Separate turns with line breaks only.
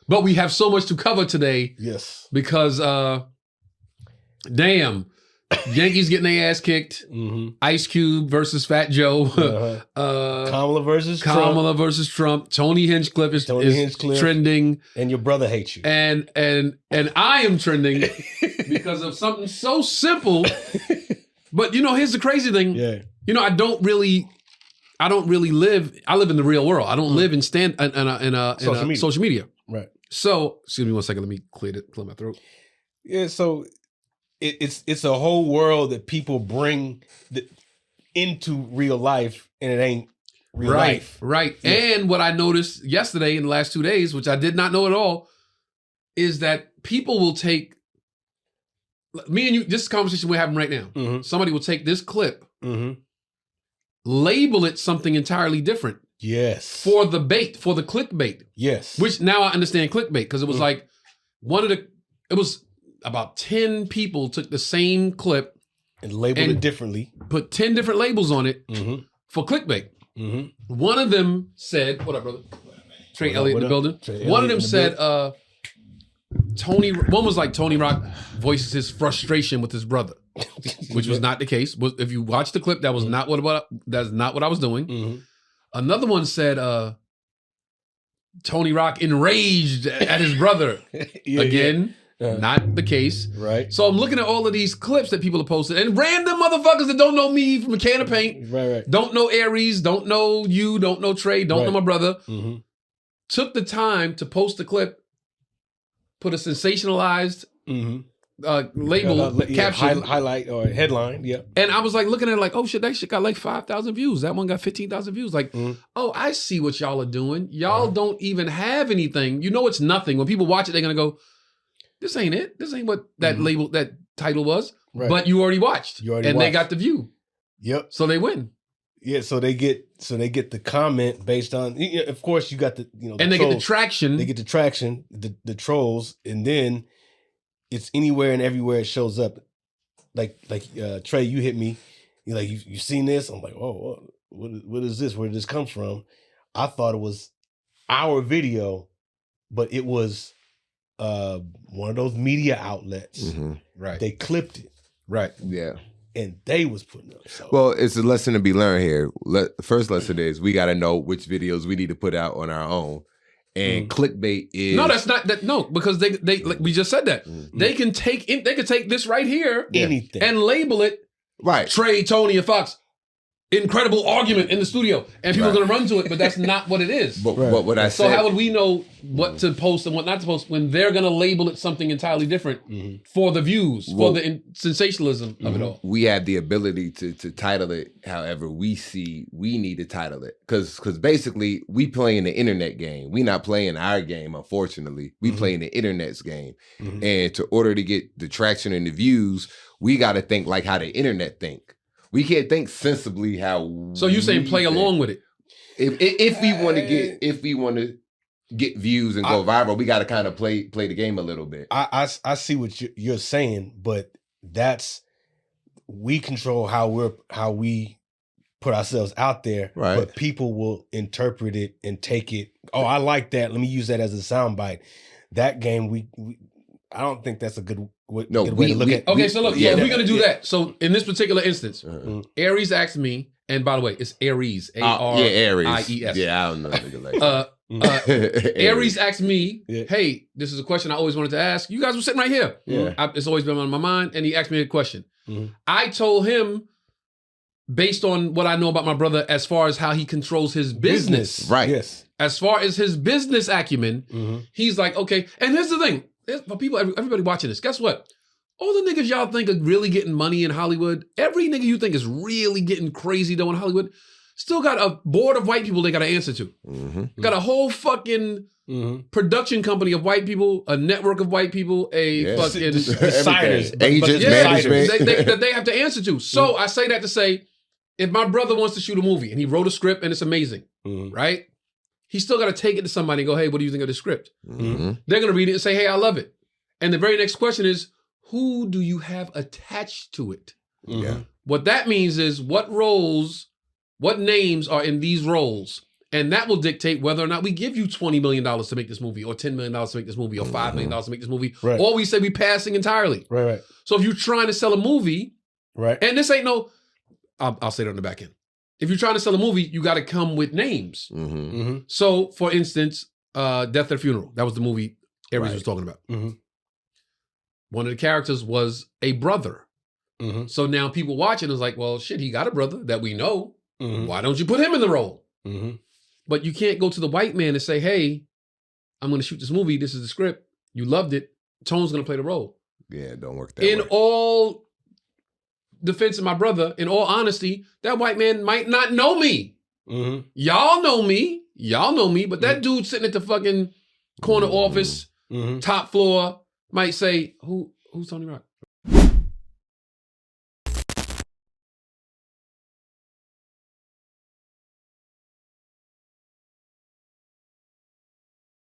But we have so much to cover today.
Yes.
Because, damn, Yankees getting their ass kicked. Ice Cube versus Fat Joe.
Kamala versus
Trump. Tony Hinchcliffe is trending.
And your brother hates you.
And I am trending because of something so simple. But here's the crazy thing.
Yeah.
I don't really live. I live in the real world. I don't live in social media.
Right.
So, excuse me one second. Let me clear my throat.
Yeah. So it's a whole world that people bring into real life, and it ain't real life.
Right.
Yeah.
And what I noticed yesterday in the last 2 days, which I did not know at all, is that people will take me and you. This conversation we're having right now. Somebody will take this clip, label it something entirely different.
Yes.
For the bait, for the clickbait.
Yes.
Which now I understand clickbait, because it was like it was about 10 people took the same clip
and labeled it differently. Put
10 different labels on it for clickbait. One of them said, what up, brother? Trey, Elliot in the building. One of them said, one was like Tony Rock voices his frustration with his brother, which was not the case. If you watch the clip, that's not what I was doing. Another one said, Tony Rock enraged at his brother. Not the case.
Right.
So I'm looking at all of these clips that people have posted, and random motherfuckers that don't know me from a can of paint,
right.
Don't know Aries, don't know you, don't know Trey, don't know my brother, took the time to post the clip, put a sensationalized label, caption,
highlight or headline,
and I was like looking at it like, oh shit, that shit got like 5,000 views. That one got 15,000 views. Like, oh, I see what y'all are doing. Y'all don't even have anything. It's nothing. When people watch it, they're gonna go, this ain't it. This ain't what that label, that title was. Right. But you already watched. They got the view.
Yep.
So they win.
Yeah. So they get the comment based on. Of course, you got the
and they get the traction.
They get the traction, the trolls, and then it's anywhere and everywhere it shows up. Like Trey, you hit me. You're like, you seen this? I'm like, oh, what is this? Where did this come from? I thought it was our video, but it was one of those media outlets.
Right.
They clipped it.
Right. Yeah.
And they was putting up. So.
Well, it's a lesson to be learned here. The first lesson is we got to know which videos we need to put out on our own. And clickbait is
that's not that. No, because they like we just said that they can take this right here,
anything,
and label it
right.
Trey, Tony, and Fox. Incredible argument in the studio, and people are going to run to it, but that's not what it is.
But what I said.
So how would we know what to post and what not to post when they're going to label it something entirely different for the views, for the sensationalism of it all?
We have the ability to title it however we see we need to title it, because basically we playing the internet game. We not playing our game, unfortunately. We playing the internet's game, and to order to get the traction and the views, we got to think like how the internet think. We can't think sensibly how.
So you saying play along with it?
If we want to get views and go viral, we got to kind of play the game a little bit.
I see what you're saying, but we control how we put ourselves out there.
Right.
But people will interpret it and take it. Oh, I like that. Let me use that as a soundbite. That game, we I don't think that's a good way to look at.
Okay, so look, we're going to do that. So in this particular instance, Aries asked me, and by the way, it's Aries, A-R-I-E-S.
Yeah, I don't know. Like.
Aries asked me, hey, this is a question I always wanted to ask. You guys were sitting right here.
Yeah.
It's always been on my mind, and he asked me a question. I told him, based on what I know about my brother, as far as how he controls his business.
Right.
Yes.
As far as his business acumen, he's like, okay. And here's the thing. For people, everybody watching this, guess what? All the niggas y'all think are really getting money in Hollywood, every nigga you think is really getting crazy though in Hollywood, still got a board of white people they got to answer to. Got a whole fucking production company of white people, a network of white people, fucking
designers,
agents, management
that they have to answer to. So I say that to say, if my brother wants to shoot a movie and he wrote a script and it's amazing, right? He's still got to take it to somebody and go, hey, what do you think of the script? They're going to read it and say, hey, I love it. And the very next question is, who do you have attached to it? What that means is what roles, what names are in these roles? And that will dictate whether or not we give you $20 million to make this movie, or $10 million to make this movie, or $5 million to make this movie,
Right.
or we say we passing entirely.
Right.
So if you're trying to sell a movie,
Right.
and this ain't no, I'll say that on the back end. If you're trying to sell a movie, you got to come with names. So, for instance, Death at a Funeral. That was the movie Aries was talking about. One of the characters was a brother. So now people watching is like, well, shit, he got a brother that we know. Why don't you put him in the role? But you can't go to the white man and say, hey, I'm going to shoot this movie. This is the script. You loved it. Tone's going to play the role.
Yeah, it don't work that
In
way.
all defense of my brother, in all honesty, that white man might not know me. Y'all know me. But that dude sitting at the fucking corner office, top floor, might say, who's Tony Rock?